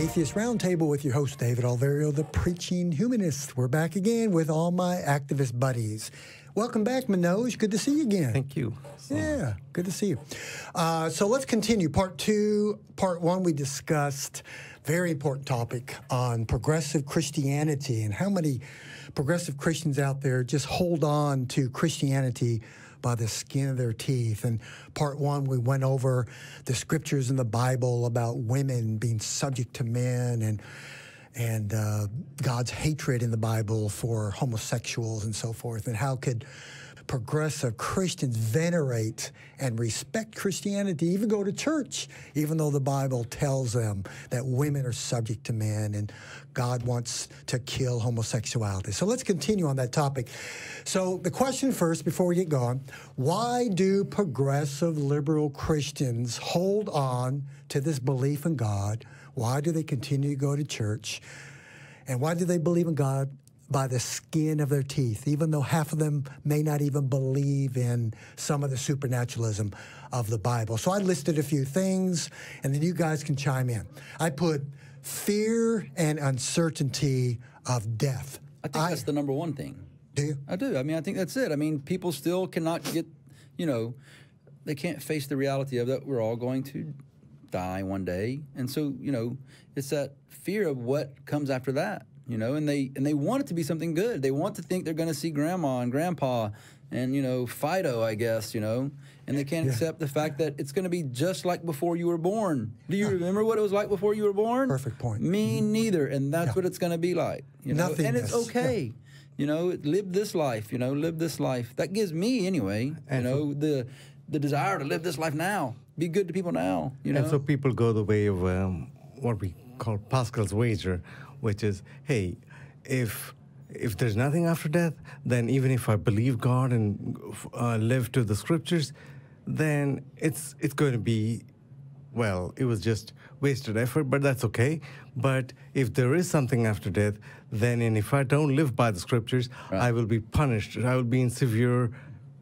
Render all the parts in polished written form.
Atheist Roundtable with your host, David Oliverio, the Preaching Humanist. We're back again with all my activist buddies. Welcome back, Manoj. Good to see you again. Thank you. Yeah, good to see you. So let's continue. Part two. Part one, we discussed very important topic on progressive Christianity and how many progressive Christians out there just hold on to Christianity by the skin of their teeth. And part one, we went over the scriptures in the Bible about women being subject to men and God's hatred in the Bible for homosexuals and so forth, and how could progressive Christians venerate and respect Christianity, even go to church, even though the Bible tells them that women are subject to men and God wants to kill homosexuality. So let's continue on that topic. So the question first, before we get going, why do progressive liberal Christians hold on to this belief in God? Why do they continue to go to church? And why do they believe in God by the skin of their teeth, even though half of them may not even believe in some of the supernaturalism of the Bible? So I listed a few things, and then you guys can chime in. I put fear and uncertainty of death. I think that's the number one thing. Do you? I do. I mean, I think that's it. I mean, people still cannot get, you know, they can't face the reality of that we're all going to die one day. And so, you know, it's that fear of what comes after that. You know, and they want it to be something good. They want to think they're going to see grandma and grandpa and, you know, Fido, I guess, you know, and they can't accept the fact that it's going to be just like before you were born. Do you remember what it was like before you were born? Perfect point. Me neither, and that's what it's going to be like. You know? And it's okay. You know, live this life, you know, live this life. That gives me, anyway, you know, the desire to live this life now. Be good to people now, you know. And so people go the way of what we call Pascal's wager, which is, hey, if there's nothing after death, then even if I believe God and live to the scriptures, then it's going to be, well, it was just wasted effort, but that's okay. But if there is something after death, then and if I don't live by the scriptures, I will be punished. I will be in severe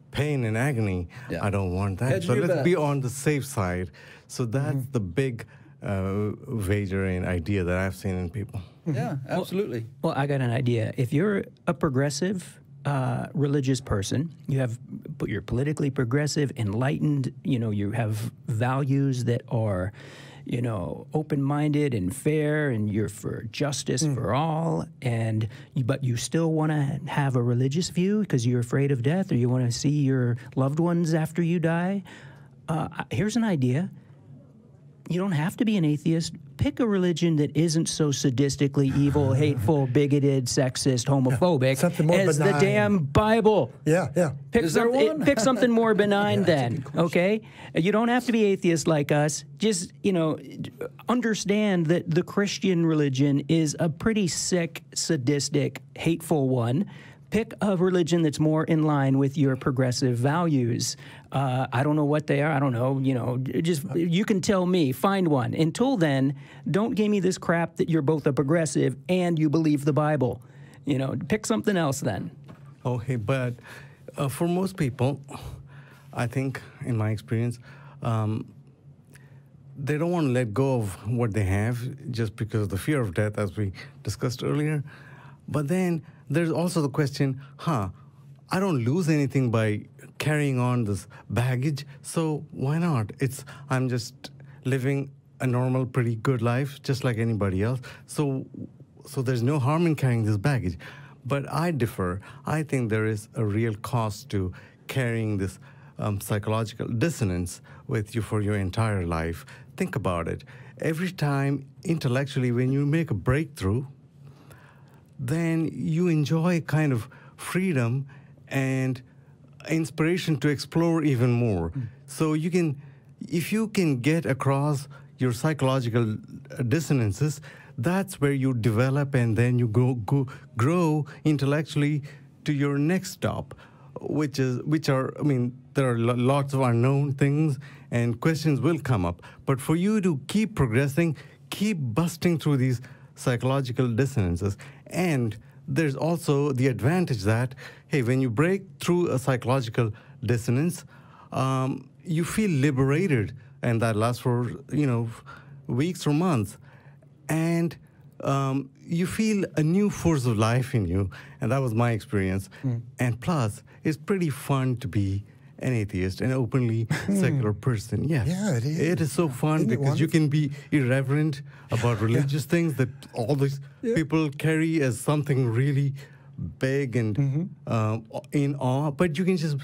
pain and agony. Yeah. I don't want that. So let's be on the safe side. So that's the big wagering idea that I've seen in people. Yeah, absolutely. Well, I got an idea. If you're a progressive religious person, you're politically progressive, enlightened, you know, you have values that are, you know, open-minded and fair, and you're for justice for all, but you still want to have a religious view because you're afraid of death, or you want to see your loved ones after you die, here's an idea. You don't have to be an atheist. Pick a religion that isn't so sadistically evil, hateful, bigoted, sexist, homophobic as the damn Bible. Yeah, yeah. Pick something more benign then, okay? You don't have to be atheist like us. Just, you know, understand that the Christian religion is a pretty sick, sadistic, hateful one. Pick a religion that's more in line with your progressive values. I don't know what they are. I don't know. You know, just you can tell me. Find one. Until then, don't give me this crap that you're both a progressive and you believe the Bible. You know, pick something else then. Okay, but for most people, I think, in my experience, they don't want to let go of what they have just because of the fear of death, as we discussed earlier. But then there's also the question, I don't lose anything by carrying on this baggage, so why not? I'm just living a normal, pretty good life, just like anybody else. So there's no harm in carrying this baggage. But I differ. I think there is a real cost to carrying this psychological dissonance with you for your entire life. Think about it. Every time, intellectually, when you make a breakthrough, then you enjoy kind of freedom and inspiration to explore even more. So you can, if you can get across your psychological dissonances, that's where you develop, and then you grow intellectually to your next stop, which are, I mean, there are lots of unknown things, and questions will come up. But for you to keep progressing, keep busting through these psychological dissonances. And there's also the advantage that, hey, when you break through a psychological dissonance, you feel liberated, and that lasts for, you know, weeks or months. and you feel a new force of life in you, and that was my experience. And plus, it's pretty fun to be an atheist, an openly secular person. Yes. Yeah, it is. It is so fun Isn't it because you wonderful? can be irreverent about religious things that all these people carry as something really big and in awe, but you can just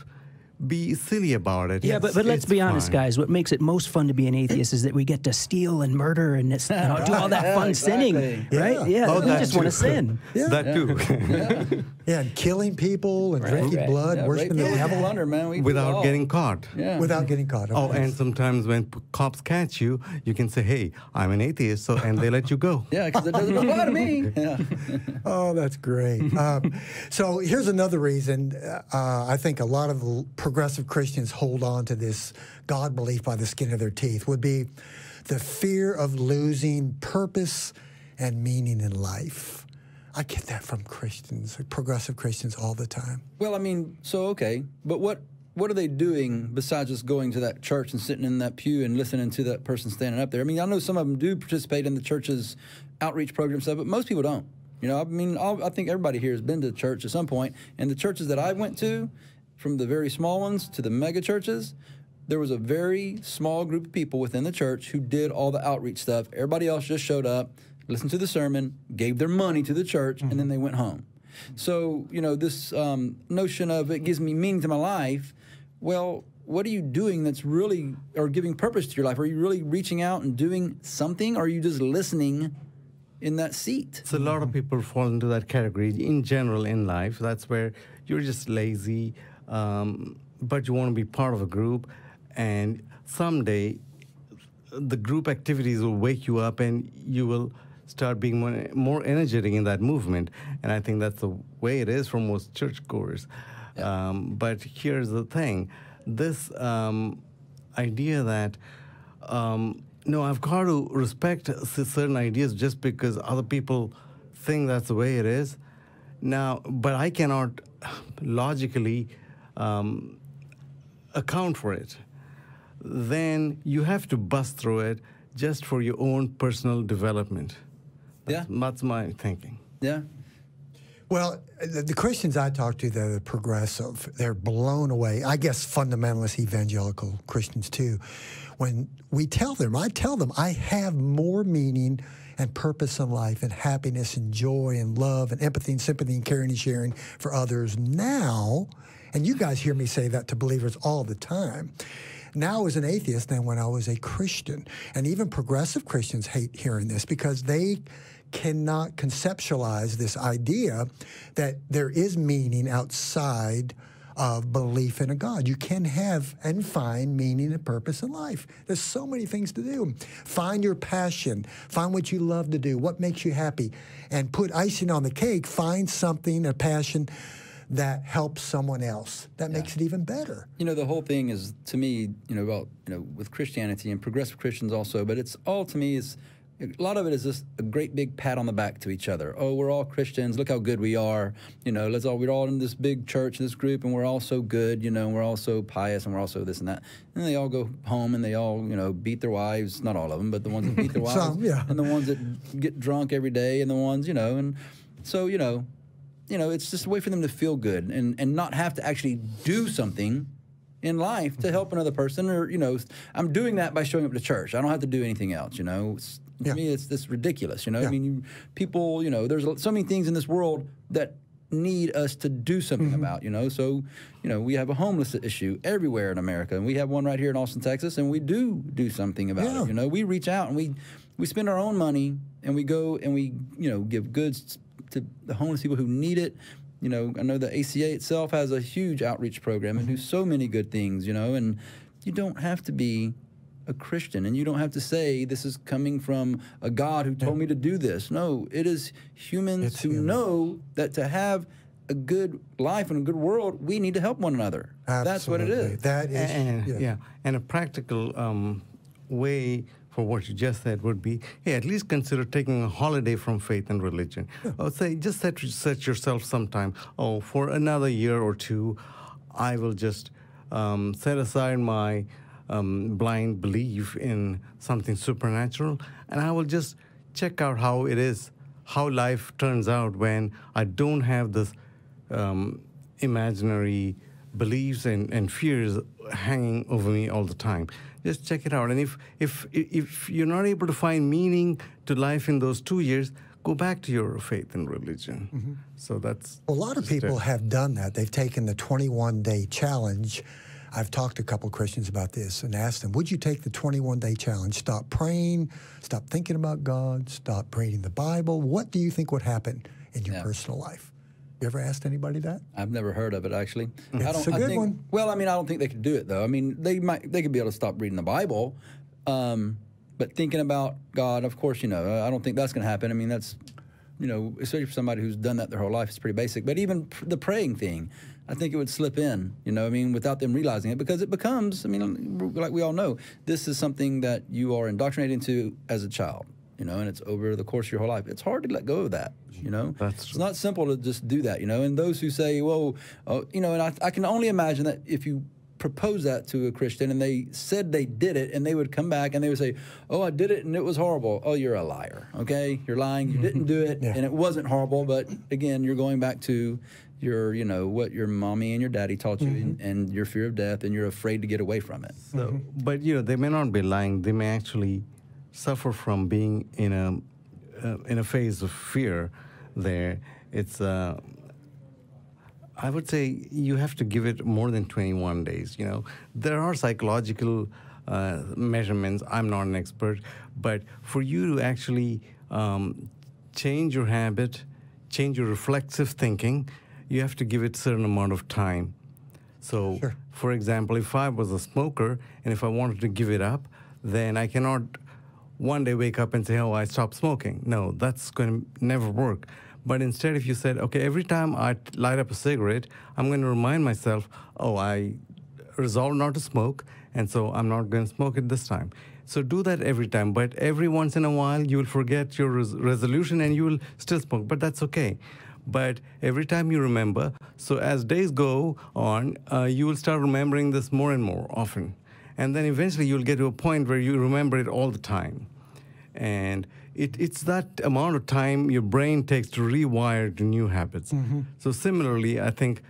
be silly about it. Yeah, but let's It's be honest, fun. guys. What makes it most fun to be an atheist is that we get to steal and murder and do all that fun sinning, exactly. right? Yeah, Oh, we that just want to too. sin. That too. Yeah, and killing people and drinking right. blood, Yeah, worshiping rape, the we have a devil wonder, man. We do it Without all. getting caught. Yeah. without getting caught. Oh, Okay. and sometimes when cops catch you, you can say, "Hey, I'm an atheist," and they let you go. Yeah, because it doesn't apply to me. Yeah. Oh, that's great. So here's another reason I think a lot of progressive Christians hold on to this God belief by the skin of their teeth would be the fear of losing purpose and meaning in life. I get that from Christians, progressive Christians, all the time. Well, I mean, so okay, but what are they doing besides just going to that church and sitting in that pew and listening to that person standing up there? I mean, I know some of them do participate in the church's outreach program stuff, but most people don't. You know, I mean, I think everybody here has been to church at some point, and the churches that I went to, from the very small ones to the mega churches, there was a very small group of people within the church who did all the outreach stuff. Everybody else just showed up, listened to the sermon, gave their money to the church, and then they went home. So, you know, this notion of it gives me meaning to my life, well, what are you doing that's really, or giving purpose to your life? Are you really reaching out and doing something, or are you just listening in that seat? So a lot of people fall into that category in general in life. That's where you're just lazy, but you want to be part of a group, and someday the group activities will wake you up and you will start being more energetic in that movement. And I think that's the way it is for most churchgoers. But here's the thing. This idea that, no, I've got to respect certain ideas just because other people think that's the way it is. Now, but I cannot logically account for it. Then you have to bust through it just for your own personal development. That's my thinking. Yeah. Well, the Christians I talk to that are progressive, they're blown away. I guess fundamentalist evangelical Christians too. When I tell them I have more meaning and purpose in life and happiness and joy and love and empathy and sympathy and caring and sharing for others now, and you guys hear me say that to believers all the time, now as an atheist than when I was a Christian. And even progressive Christians hate hearing this because they cannot conceptualize this idea that there is meaning outside of belief in a God. You can have and find meaning and purpose in life. There's so many things to do. Find your passion. Find what you love to do, what makes you happy. And put icing on the cake, find something, a passion that helps someone else. That makes it even better. You know, the whole thing is, to me, you know, about, you know, with Christianity and progressive Christians also, but it's all, to me, is a lot of it is just a great big pat on the back to each other. Oh, we're all Christians. Look how good we are. You know, we're all in this big church, this group, and we're all so good. You know, and we're all so pious, and we're all so this and that. And they all go home, and they all, you know, beat their wives. Not all of them, but the ones that beat their wives, and the ones that get drunk every day, and the ones, you know, and so you know, it's just a way for them to feel good and not have to actually do something in life to help another person. Or, you know, I'm doing that by showing up to church. I don't have to do anything else, you know. To me, it's this ridiculous, you know. I mean, people, you know, there's so many things in this world that need us to do something about, you know. So, you know, we have a homeless issue everywhere in America, and we have one right here in Austin, Texas, and we do something about it, you know. We reach out and we spend our own money, and we go and we, you know, give goods to the homeless people who need it. You know, I know the ACA itself has a huge outreach program and do so many good things, you know, and you don't have to be a Christian, and you don't have to say this is coming from a God who told me to do this. No, it is humans who know that to have a good life and a good world, we need to help one another. Absolutely. That's what it is. That is, and a practical way for what you just said would be, hey, at least consider taking a holiday from faith and religion. Or say, just set yourself some time. Oh, for another year or two, I will just set aside my blind belief in something supernatural, and I will just check out how it is, how life turns out when I don't have this imaginary beliefs and fears hanging over me all the time. Just check it out. And if you're not able to find meaning to life in those 2 years, go back to your faith and religion. Mm-hmm. So that's... Well, a lot of people have done that. They've taken the 21-day challenge. I've talked to a couple of Christians about this and asked them, would you take the 21-day challenge? Stop praying, stop thinking about God, stop reading the Bible. What do you think would happen in your personal life? You ever asked anybody that? I've never heard of it, actually. It's a good one. Well, I mean, I don't think they could do it, though. I mean, they could be able to stop reading the Bible, but thinking about God, of course, I don't think that's going to happen. I mean, that's, especially for somebody who's done that their whole life, it's pretty basic. But even the praying thing, I think it would slip in, without them realizing it, because it becomes, like we all know, this is something that you are indoctrinated into as a child, and it's over the course of your whole life. It's hard to let go of that, That's true. It's not simple to just do that, and those who say, well, and I can only imagine that if you propose that to a Christian and they said they did it and they would come back and they would say, oh, I did it and it was horrible. Oh, you're a liar, okay? You're lying. You didn't do it and it wasn't horrible, but again, you're going back to your, what your mommy and your daddy taught you and your fear of death, and you're afraid to get away from it. So, but, they may not be lying. They may actually suffer from being in a phase of fear there. It's... I would say you have to give it more than 21 days. There are psychological measurements. I'm not an expert, but for you to actually change your habit, change your reflexive thinking, you have to give it a certain amount of time. So, for example, if I was a smoker and if I wanted to give it up, then I cannot one day wake up and say, oh, I stopped smoking. No, that's going to never work. But instead, if you said, okay, every time I light up a cigarette, I'm going to remind myself, oh, I resolved not to smoke, and so I'm not going to smoke it this time. So do that every time. But every once in a while, you will forget your resolution and you will still smoke, but that's okay. But every time you remember, so as days go on, you will start remembering this more and more often. And then eventually you'll get to a point where you remember it all the time. And it's that amount of time your brain takes to rewire to new habits. So similarly, I think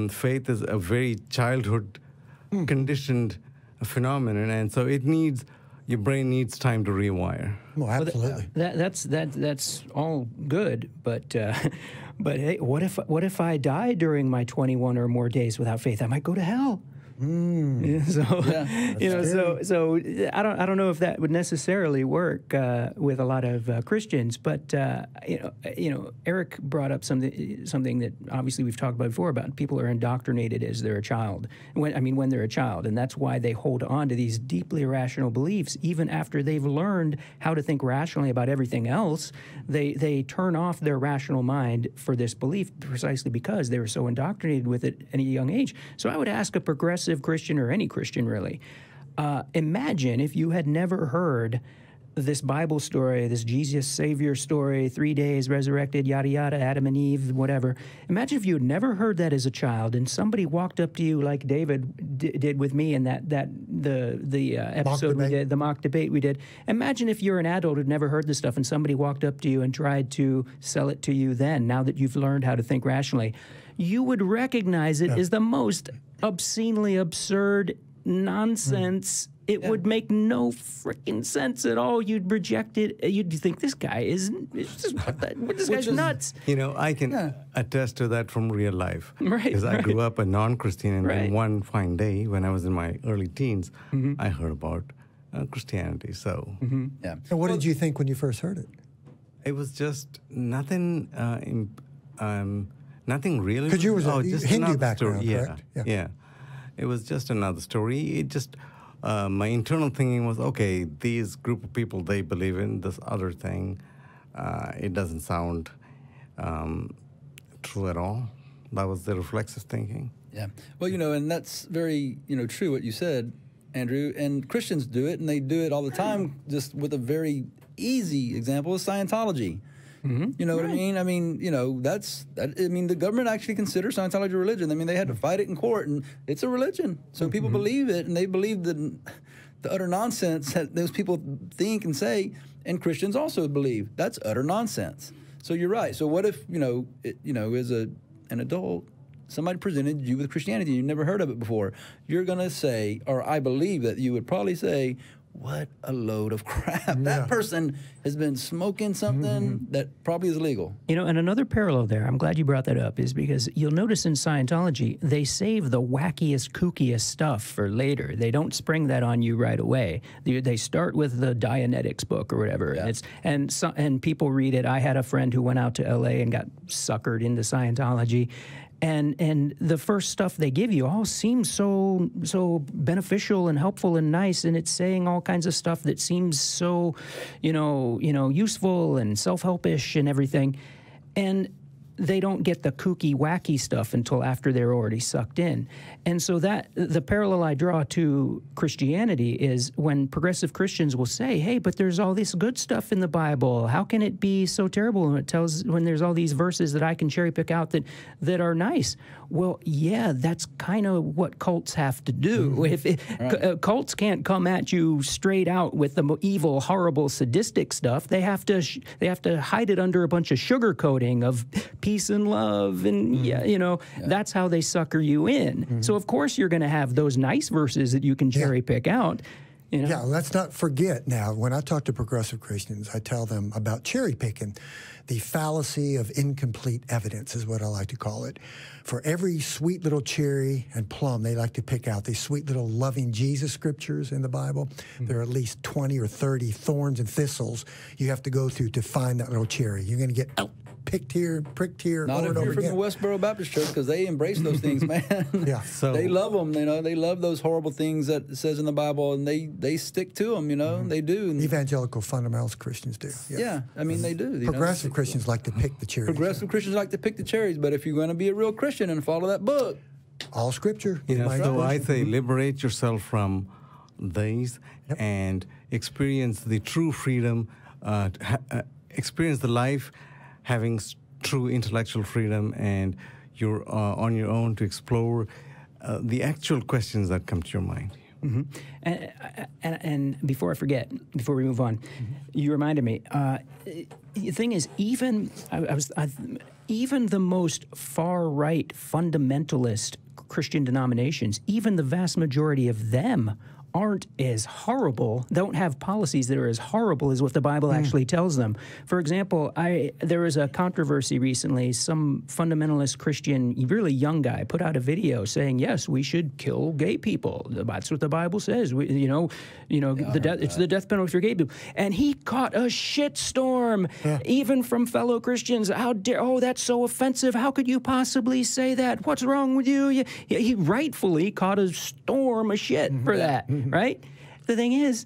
faith is a very childhood conditioned phenomenon, and so your brain needs time to rewire. Well, absolutely. That's all good, but hey, what if I die during my 21 or more days without faith? I might go to hell. So I don't know if that would necessarily work with a lot of Christians, but Eric brought up something that obviously we've talked about before, about people are indoctrinated as they're a child. When they're a child, and that's why they hold on to these deeply irrational beliefs even after they've learned how to think rationally about everything else. They turn off their rational mind for this belief precisely because they were so indoctrinated with it at a young age. So I would ask a progressive Christian, or any Christian really, imagine if you had never heard this Bible story, this Jesus Savior story, 3 days resurrected, yada yada, Adam and Eve, whatever. Imagine if you had never heard that as a child, and somebody walked up to you like David did with me in the episode we did, the mock debate we did. Imagine if you're an adult who'd never heard this stuff, and somebody walked up to you and tried to sell it to you then, now that you've learned how to think rationally. You would recognize it as the most obscenely absurd nonsense. It would make no freaking sense at all. You'd reject it. You'd think this guy is this guy's nuts. I can attest to that from real life. Right. Because I grew up a non-Christian, and then one fine day when I was in my early teens, I heard about Christianity. So, And what did you think when you first heard it? It was just nothing. Nothing really. Because you was a just Hindu background, story. correct? Yeah. It was just another story. It just, my internal thinking was, okay, these group of people, they believe in this other thing. It doesn't sound true at all. That was the reflexive thinking. Yeah. Well, and that's very, true what you said, Andrew. And Christians do it, and they do it all the time, just with a very easy example of Scientology. You know what I mean? The government actually considers Scientology a religion. They had to fight it in court, and it's a religion. So people believe it, and they believe the utter nonsense that those people think and say. and Christians also believe. That's utter nonsense. So you're right. So what if, as an adult, somebody presented you with Christianity, you've never heard of it before. You're going to say, or I believe that you would probably say, what a load of crap. Yeah. That person has been smoking something that probably is illegal. And another parallel there, I'm glad you brought that up, is because you'll notice in Scientology, they save the wackiest, kookiest stuff for later. They don't spring that on you right away. They start with the Dianetics book or whatever, and people read it. I had a friend who went out to L.A. and got suckered into Scientology. And the first stuff they give you all seems so beneficial and helpful and nice, and it's saying all kinds of stuff that seems so, useful and self-helpish and everything, and they don't get the kooky, wacky stuff until after they're already sucked in. And so that the parallel I draw to Christianity is when progressive Christians will say, hey, but there's all this good stuff in the Bible. How can it be so terrible? And when there's all these verses that I can cherry pick out that are nice. Well, yeah, that's kind of what cults have to do. Cults can't come at you straight out with the evil, horrible, sadistic stuff. They have to hide it under a bunch of sugarcoating of peace and love, and that's how they sucker you in. So of course you're going to have those nice verses that you can cherry pick out. Yeah, let's not forget now, when I talk to progressive Christians, I tell them about cherry picking. The fallacy of incomplete evidence is what I like to call it. For every sweet little cherry and plum, they like to pick out these sweet little loving Jesus scriptures in the Bible. There are at least 20 or 30 thorns and thistles you have to go through to find that little cherry. You're going to get picked here, pricked here, Not if you're from the Westboro Baptist Church, because they embrace those things, man. So they love them, they love those horrible things that it says in the Bible, and they stick to them, they do. Evangelical fundamentalist Christians do. Yeah, they do. Progressive Christians like to pick the cherries. Progressive Christians like to pick the cherries, but if you're going to be a real Christian and follow that book, all Scripture. So I say liberate yourself from these and experience the true freedom, experience the life having true intellectual freedom, and you're on your own to explore the actual questions that come to your mind. And before I forget, before we move on, you reminded me. The thing is, even the most far-right fundamentalist Christian denominations, even the vast majority of them aren't as horrible, don't have policies that are as horrible as what the Bible actually tells them. For example, there was a controversy recently. Some fundamentalist Christian, really young guy, put out a video saying, yes, we should kill gay people. That's what the Bible says. It's the death penalty for gay people. And he caught a shitstorm, even from fellow Christians. How dare, that's so offensive. How could you possibly say that? What's wrong with you? He rightfully caught a storm of shit for that. Right? The thing is,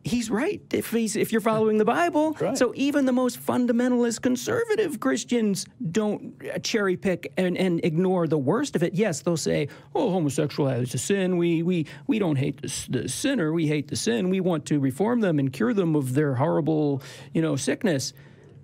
he's right if you're following the Bible. Right. So even the most fundamentalist conservative Christians don't cherry pick and ignore the worst of it. Yes, they'll say, homosexuality is a sin. We don't hate the sinner. We hate the sin. We want to reform them and cure them of their horrible, sickness.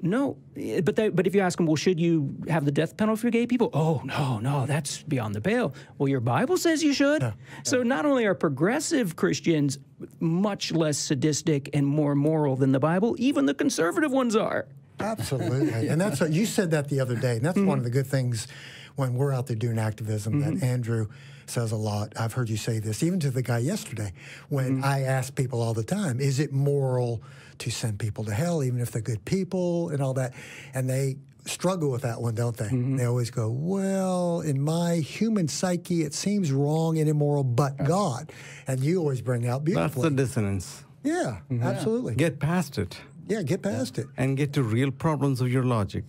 No, but if you ask them, well, should you have the death penalty for gay people? Oh, no, that's beyond the pale. Well, your Bible says you should. So not only are progressive Christians much less sadistic and more moral than the Bible, even the conservative ones are. Absolutely. And that's what you said that the other day. And that's one of the good things when we're out there doing activism that Andrew says a lot. I've heard you say this, even to the guy yesterday, when I ask people all the time, is it moral to send people to hell, even if they're good people and all that? And they struggle with that one, don't they? They always go, well, in my human psyche, it seems wrong and immoral, but God. And you always bring out beautifully. That's the dissonance. Yeah, absolutely. Get past it. Yeah, get past it. And get to real problems of your logic,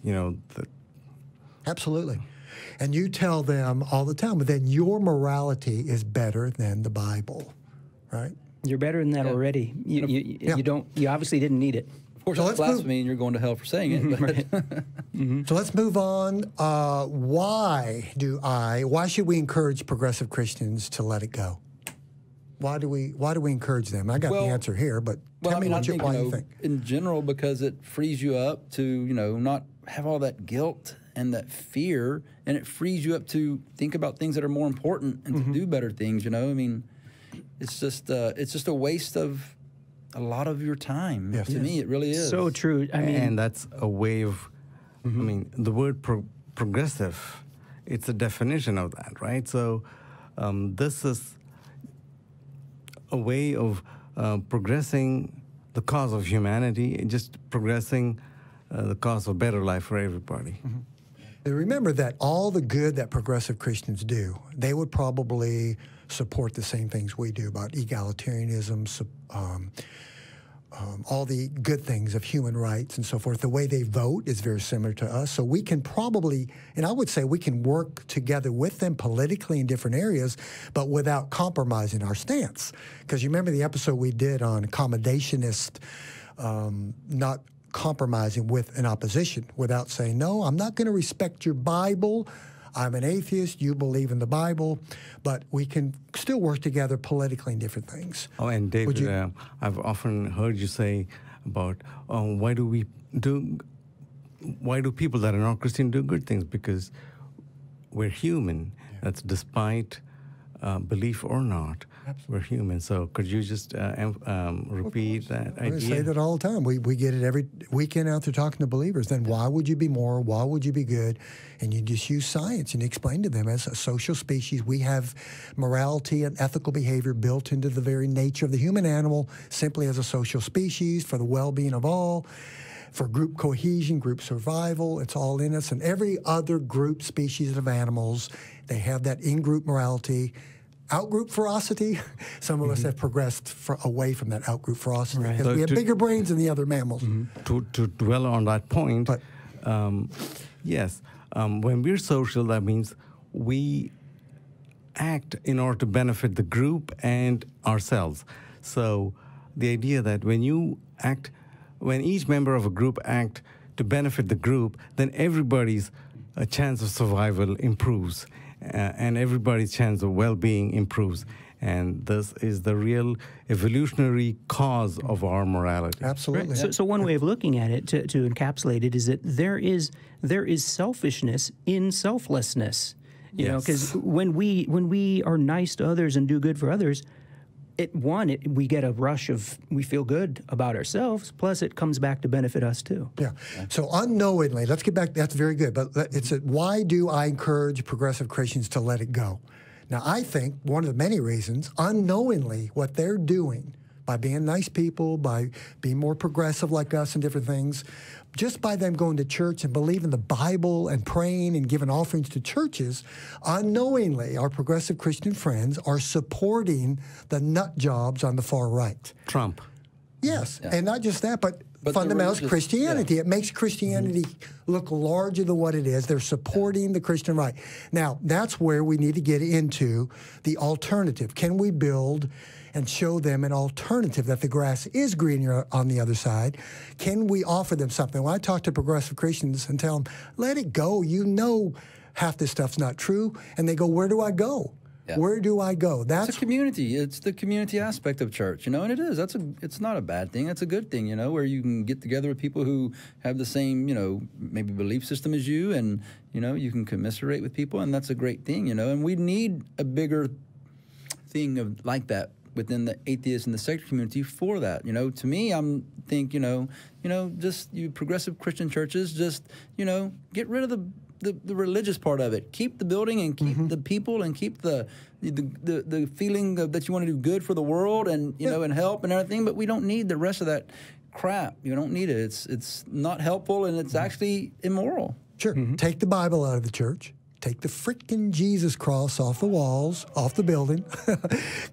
Absolutely. And you tell them all the time, but then your morality is better than the Bible, right? You're better than that already. You obviously didn't need it. Of course, that's blasphemy, and you're going to hell for saying it. So let's move on. Why should we encourage progressive Christians to let it go? Why do we encourage them? I got the answer here, but tell me why you think. In general, because it frees you up to not have all that guilt and that fear, and it frees you up to think about things that are more important and to do better things. It's just a waste of a lot of your time. Yes. To me, it really is. So true. I mean, And that's a way of, I mean, the word progressive, it's a definition of that, right? So this is a way of progressing the cause of humanity, just progressing the cause of better life for everybody. And remember that all the good that progressive Christians do, they would probably support the same things we do about egalitarianism, all the good things of human rights and so forth. The way they vote is very similar to us. So we can probably, and I would say we can work together with them politically in different areas, but without compromising our stance. Because you remember the episode we did on accommodationist, not compromising with an opposition without saying, no, I'm not going to respect your Bible. I'm an atheist, you believe in the Bible, but we can still work together politically in different things. Oh, and David, I've often heard you say about why do people that are not Christian do good things? Because we're human. Yeah. That's despite belief or not. Absolutely. We're human. So could you just repeat that idea? I say that all the time. We get it every weekend out there talking to believers. Then why would you be moral? Why would you be good? And you just use science and explain to them as a social species, we have morality and ethical behavior built into the very nature of the human animal simply as a social species for the well-being of all, for group cohesion, group survival. It's all in us. And every other group species of animals, they have that in-group morality. Out-group ferocity, some of us have progressed away from that out-group ferocity because we have bigger brains than the other mammals. To dwell on that point, yes, when we're social, that means we act in order to benefit the group and ourselves. So the idea that when each member of a group act to benefit the group, then everybody's chance of survival improves. And everybody's chance of well-being improves. And this is the real evolutionary cause of our morality. Absolutely. Right. So one way of looking at it, to encapsulate it, is that there is selfishness in selflessness. You know, because when we are nice to others and do good for others, we get a rush of, we feel good about ourselves, plus it comes back to benefit us too. Yeah. So unknowingly, let's get back, that's very good, but why do I encourage progressive Christians to let it go? Now, I think one of the many reasons, unknowingly, what they're doing by being nice people, by being more progressive like us and different things, just by them going to church and believing the Bible and praying and giving offerings to churches, unknowingly, our progressive Christian friends are supporting the nut jobs on the far right. Trump. Yes, and not just that, but fundamentalist Christianity. Yeah. It makes Christianity look larger than what it is. They're supporting the Christian right. Now, that's where we need to get into the alternative. Can we build and show them an alternative, that the grass is greener on the other side? Can we offer them something? When I talk to progressive Christians and tell them, let it go, you know half this stuff's not true, and they go, where do I go? Yeah. Where do I go? It's a community. It's the community aspect of church, you know, and it is. It's not a bad thing. That's a good thing, you know, where you can get together with people who have the same, you know, maybe belief system as you, and, you know, you can commiserate with people, and that's a great thing, you know, and we need a bigger thing like that within the atheist and the secular community for that. You know, to me, think, just you progressive Christian churches, just, you know, get rid of the religious part of it. Keep the building and keep the people and keep the feeling that you want to do good for the world and, you know, and help and everything, but we don't need the rest of that crap. You don't need it. It's not helpful, and it's actually immoral. Sure. Take the Bible out of the church. Take the freaking Jesus cross off the walls, off the building.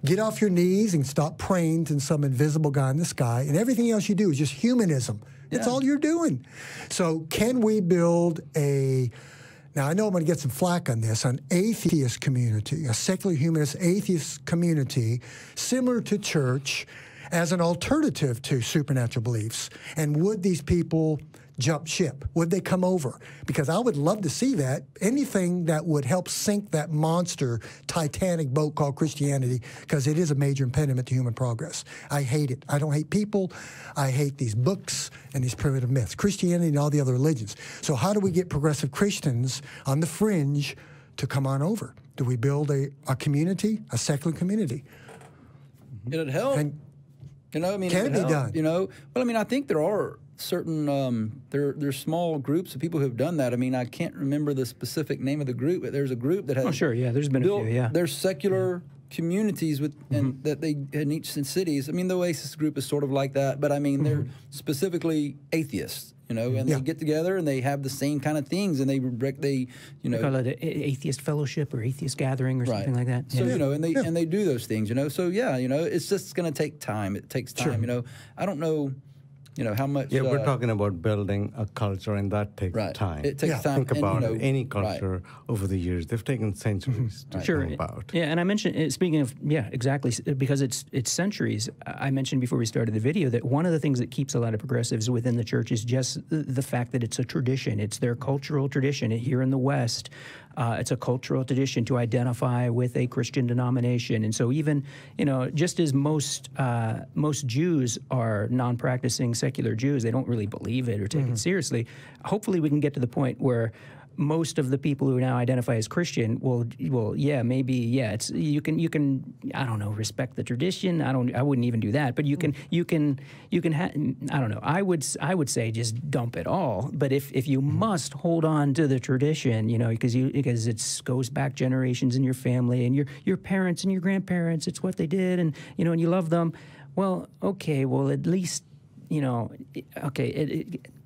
Get off your knees and stop praying to some invisible guy in the sky. And everything else you do is just humanism. That's all you're doing. So can we build now I know I'm going to get some flack on this, an atheist community, a secular humanist atheist community, similar to church as an alternative to supernatural beliefs? And would these people jump ship? Would they come over? Because I would love to see that. Anything that would help sink that monster Titanic boat called Christianity, because it is a major impediment to human progress. I hate it. I don't hate people. I hate these books and these primitive myths, Christianity and all the other religions. So how do we get progressive Christians on the fringe to come on over? Do we build a community, a secular community? It'd help. You know, I mean, Can it be help, done? You know, well, I mean, I think there are certain there's small groups of people who have done that. I mean, I can't remember the specific name of the group, but there's a group that has. Oh, sure, yeah, there's been a few, yeah. There's secular communities with and that they in each cities. I mean, the Oasis group is sort of like that, but I mean, they're specifically atheists. You know, and they get together and they have the same kind of things, and they you know, call it an atheist fellowship or atheist gathering or something like that. So you know, and they do those things. You know, so yeah, you know, it's just going to take time. It takes time. You know, I don't know. You know, how much... Yeah, we're talking about building a culture, and that takes time. It takes time. Think about and, you know, any culture over the years. They've taken centuries to come about. Yeah, and I mentioned, speaking of, exactly, because it's centuries, I mentioned before we started the video that one of the things that keeps a lot of progressives within the church is just the fact that it's a tradition. It's their cultural tradition. Here in the West, it's a cultural tradition to identify with a Christian denomination. And so even, you know, just as most Jews are non-practicing secular Jews, they don't really believe it or take it seriously. Hopefully we can get to the point where most of the people who now identify as Christian will it's you can I don't know, respect the tradition. I wouldn't even do that, but you can I don't know. I would say just dump it all. But if you must hold on to the tradition, you know, because it goes back generations in your family and your parents and your grandparents, it's what they did, and you know, and you love them. Well, okay, at least, you know,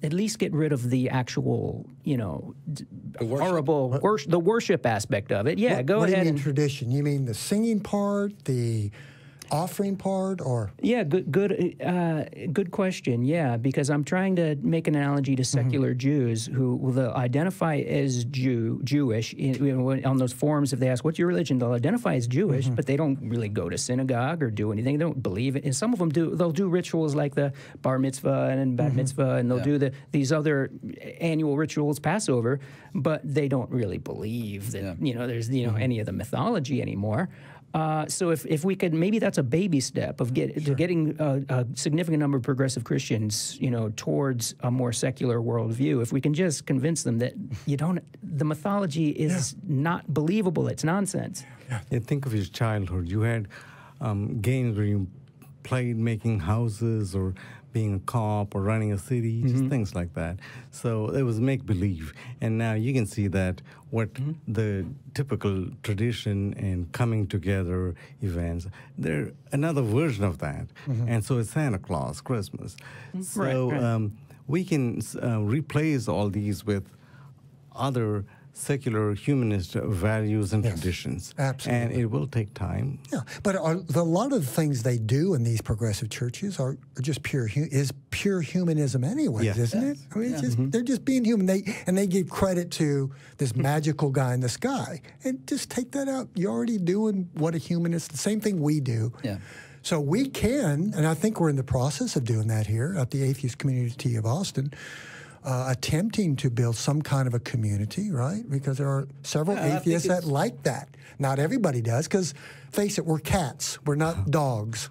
at least get rid of the actual, you know, the worship aspect of it. Yeah, go ahead. What do you mean tradition? You mean the singing part, the offering part, or? Yeah, good question. Yeah, because I'm trying to make an analogy to secular Jews who will identify as Jewish. On those forums, if they ask, what's your religion, they'll identify as Jewish, but they don't really go to synagogue or do anything. They don't believe it. And some of them do. They'll do rituals like the bar mitzvah and bat mitzvah, and they'll do these other annual rituals, Passover, but they don't really believe that, you know, there's, you know, any of the mythology anymore. So if we could, maybe that's a baby step of getting a significant number of progressive Christians, you know, towards a more secular worldview. If we can just convince them that the mythology is not believable, it's nonsense. Yeah, think of your childhood. You had games where you played making houses or being a cop or running a city, just things like that. So it was make-believe. And now you can see that what the typical tradition and coming together events, they're another version of that. And so it's Santa Claus, Christmas. So we can replace all these with other secular humanist values and traditions. Absolutely. And it will take time. Yeah, but a lot of the things they do in these progressive churches are just pure humanism anyways, isn't it? I mean, it's just, they're just being human. They give credit to this magical guy in the sky. And just take that out. You're already doing what a humanist, the same thing we do. Yeah. So we can, and I think we're in the process of doing that here at the Atheist Community of Austin, attempting to build some kind of a community, right? Because there are several atheists that like that. Not everybody does, because face it, we're cats. We're not dogs.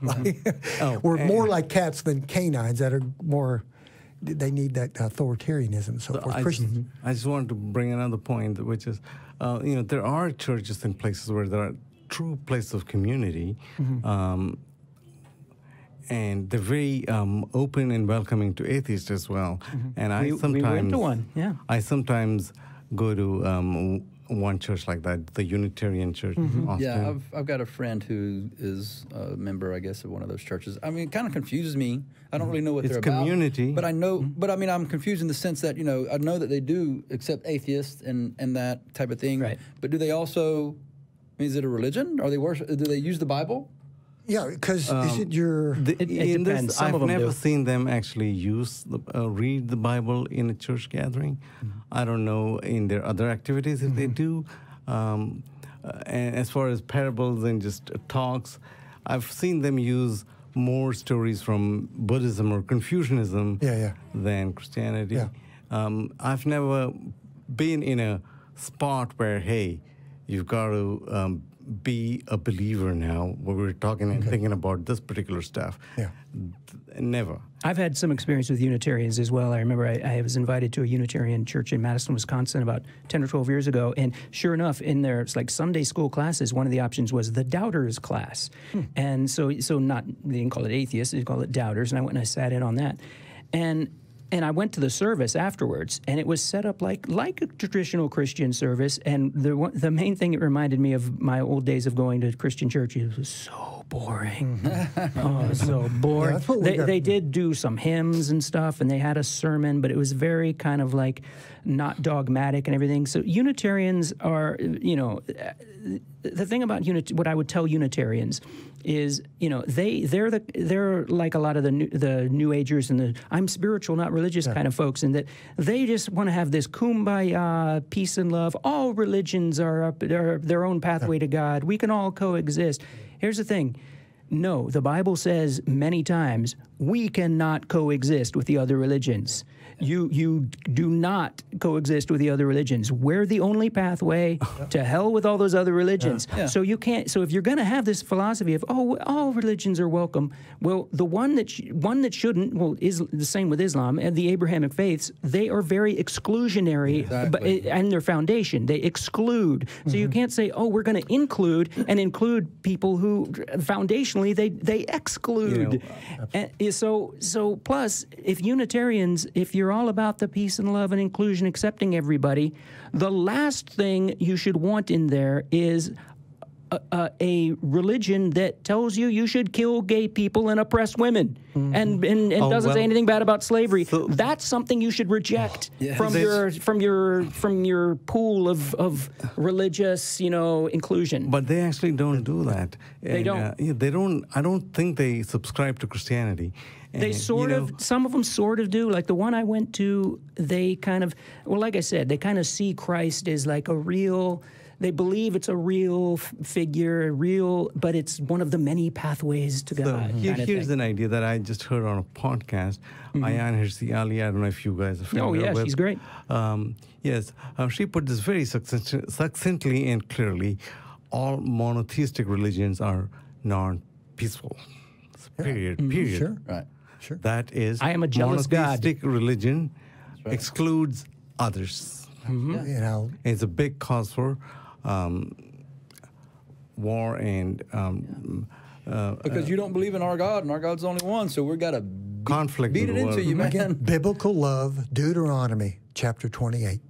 We're more like cats than canines that are more, they need that authoritarianism and so forth. I just wanted to bring another point, which is, you know, there are churches and places where there are true places of community, and they're very open and welcoming to atheists as well. And we went to one. Yeah. I sometimes go to one church like that, the Unitarian Church in Austin. Yeah, I've got a friend who is a member, I guess, of one of those churches. I mean, it kind of confuses me. I don't really know what they're about. It's community. But I know, but I mean, I'm confused in the sense that, you know, I know that they do accept atheists and that type of thing. Right. But do they also, I mean, is it a religion? Are they do they use the Bible? Yeah, because is it your... It depends. I've never seen them actually read the Bible in a church gathering. I don't know in their other activities if they do. And as far as parables and just talks, I've seen them use more stories from Buddhism or Confucianism than Christianity. I've never been in a spot where, hey, you've got to be a believer now when we're talking and thinking about this particular stuff. Yeah. Never. I've had some experience with Unitarians as well. I remember I was invited to a Unitarian church in Madison, Wisconsin about 10 or 12 years ago. And sure enough, in their Sunday school classes, one of the options was the doubters class. And so not, they didn't call it atheists, they call it doubters. And I went and I sat in on that. And I went to the service afterwards, and it was set up like a traditional Christian service. And the main thing it reminded me of my old days of going to Christian church. It was so boring. Oh, it was so boring. Yeah, they did do some hymns and stuff, and they had a sermon, but it was very kind of like not dogmatic and everything. So Unitarians are, the thing about what I would tell Unitarians is, they're like a lot of the New Agers and the I'm spiritual, not religious kind of folks, and that they just want to have this kumbaya, peace and love. All religions are their own pathway to God. We can all coexist. Here's the thing. No, the Bible says many times we cannot coexist with the other religions. You do not coexist with the other religions. We're the only pathway to hell with all those other religions. So you can't. So if you're going to have this philosophy of all religions are welcome, well, the one that shouldn't, well, is the same with Islam and the Abrahamic faiths. They are very exclusionary, and their foundation they exclude. So you can't say, we're going to include people who foundationally they exclude. And so plus, if Unitarians, if you're all about the peace and love and inclusion, accepting everybody, the last thing you should want in there is a religion that tells you should kill gay people and oppress women and doesn't say anything bad about slavery. So that's something you should reject from your pool of religious, inclusion. But they actually don't do that. They don't. They don't. I don't think they subscribe to Christianity. They some of them sort of do. Like the one I went to, they kind of, like I said, they kind of see Christ as like a real, they believe it's a real figure, but it's one of the many pathways to God. Here's an idea that I just heard on a podcast. Ayan Hirsi Ali, I don't know if you guys are familiar with. She's great. Yes, she put this very succinctly and clearly. All monotheistic religions are non-peaceful. Period. Sure. Right. Sure. That is, I am a jealous monotheistic religion excludes others. It's a big cause for war and because you don't believe in our God, and our God's the only one, so we've got to conflict beat it into you, man. Again, biblical love, Deuteronomy chapter 28.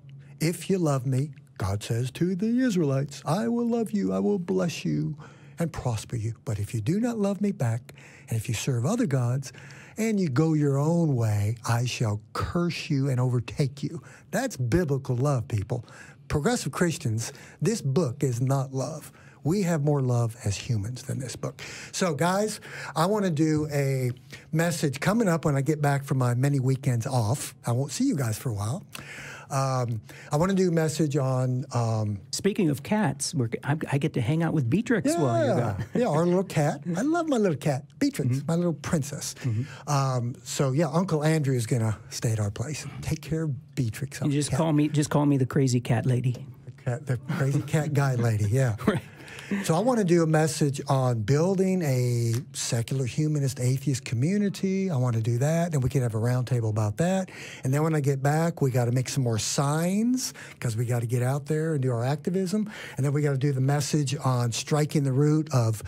If you love me, God says to the Israelites, I will love you, I will bless you and prosper you. But if you do not love me back, and if you serve other gods, and you go your own way, I shall curse you and overtake you. That's biblical love, people. Progressive Christians, this book is not love. We have more love as humans than this book. So, guys, I want to do a message coming up when I get back from my many weekends off. I won't see you guys for a while. I want to do a message on... Speaking of cats, I get to hang out with Beatrix while you're gone. Yeah, our little cat. I love my little cat, Beatrix, my little princess. Uncle Andrew is going to stay at our place and take care of Beatrix. You just call me the crazy cat lady. The crazy cat guy lady, yeah. Right. So I want to do a message on building a secular humanist atheist community. I want to do that, and we can have a roundtable about that. And then when I get back, we got to make some more signs because we got to get out there and do our activism. And then we got to do the message on striking the root of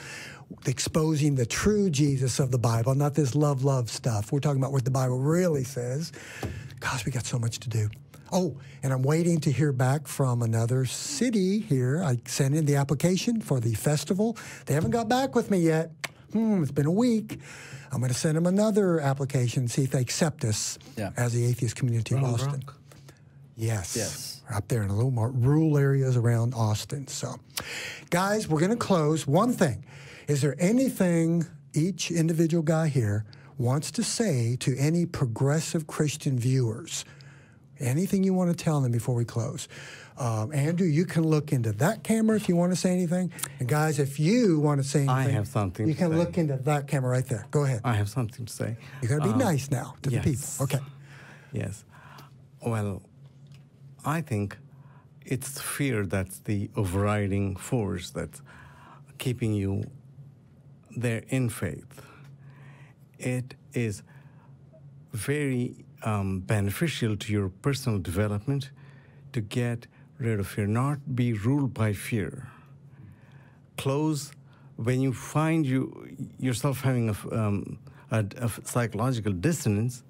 exposing the true Jesus of the Bible, not this love stuff. We're talking about what the Bible really says. Gosh, we got so much to do. Oh, and I'm waiting to hear back from another city here. I sent in the application for the festival. They haven't got back with me yet. It's been a week. I'm going to send them another application, see if they accept us as the atheist community of Austin. Rock. Yes. We're up there in a little more rural areas around Austin. So, guys, we're going to close. One thing. Is there anything each individual guy here wants to say to any progressive Christian viewers? Anything you want to tell them before we close? Andrew, you can look into that camera if you want to say anything. And guys, if you want to say anything, I have something you can look into that camera right there. Go ahead. I have something to say. You got to be nice now to the people. Okay. Yes. Well, I think it's fear that's the overriding force that keeping you there in faith. It is very beneficial to your personal development to get rid of fear, not be ruled by fear. When you find yourself having a psychological dissonance,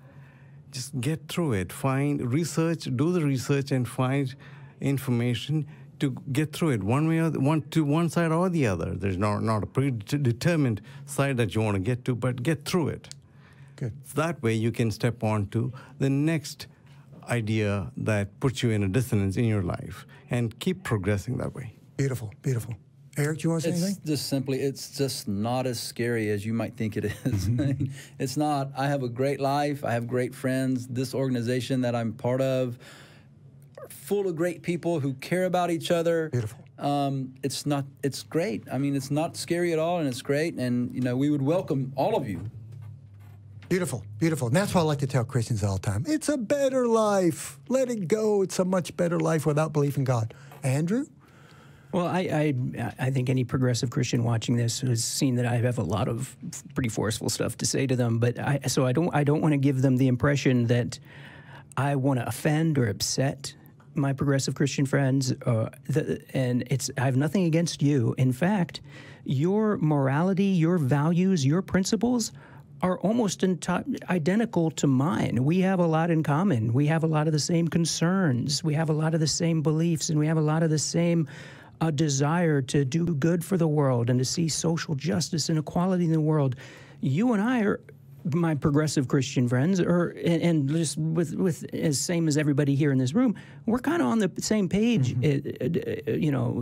just get through it. Do the research and find information to get through it one way or one side or the other. There's not a predetermined side that you want to get to, but get through it. Good. So that way you can step on to the next idea that puts you in a dissonance in your life and keep progressing that way. Beautiful, beautiful. Eric, do you want to say anything? It's just not as scary as you might think it is. It's not. I have a great life. I have great friends. This organization that I'm part of, full of great people who care about each other. Beautiful. It's great. I mean, it's not scary at all, and it's great. And, we would welcome all of you. Beautiful, beautiful. And that's what I like to tell Christians all the time. It's a better life. Let it go. It's a much better life without belief in God. Andrew? Well, I think any progressive Christian watching this has seen that I have a lot of pretty forceful stuff to say to them, but I don't want to give them the impression that I want to offend or upset my progressive Christian friends, and I have nothing against you. In fact, your morality, your values, your principles are almost identical to mine. We have a lot in common. We have a lot of the same concerns. We have a lot of the same beliefs, and we have a lot of the same desire to do good for the world and to see social justice and equality in the world. You and I are, my progressive Christian friends, and just with as same as everybody here in this room, we're kind of on the same page,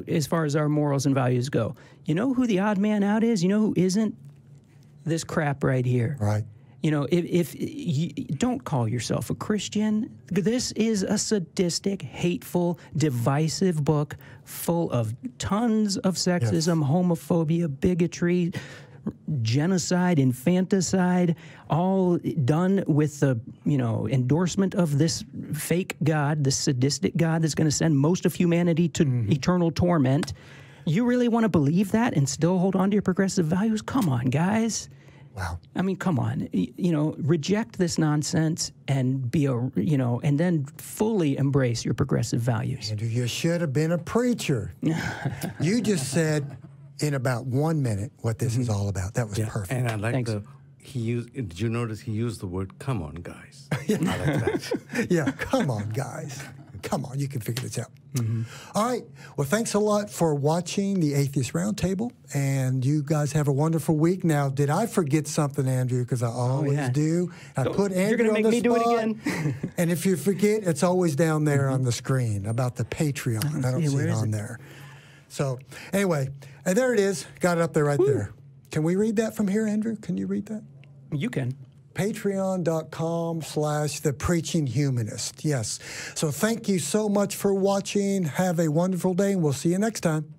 as far as our morals and values go. You know who the odd man out is? You know who isn't? This crap right here. Right. If you don't call yourself a Christian, this is a sadistic, hateful, divisive book full of tons of sexism, homophobia, bigotry, genocide, infanticide, all done with the endorsement of this fake God, this sadistic God that's going to send most of humanity to eternal torment. You really want to believe that and still hold on to your progressive values? Come on, guys. Wow. I mean, come on. Reject this nonsense and and then fully embrace your progressive values. Andrew, you should have been a preacher. You just said in about 1 minute what this is all about. That was perfect. And I like Thanks. did you notice he used the word, come on, guys? I like that. Yeah, come on, guys. Come on, you can figure this out. All right. Well, thanks a lot for watching the Atheist Roundtable, and you guys have a wonderful week. Now, did I forget something, Andrew? Because I always do. I put Andrew You're going to make on the me spot. do it again. And if you forget, it's always down there on the screen about the Patreon. I don't see it on there. So anyway, and there it is. Got it up there right there. Can we read that from here, Andrew? Can you read that? You can. Patreon.com/The Preaching Humanist. Yes. So thank you so much for watching. Have a wonderful day, and we'll see you next time.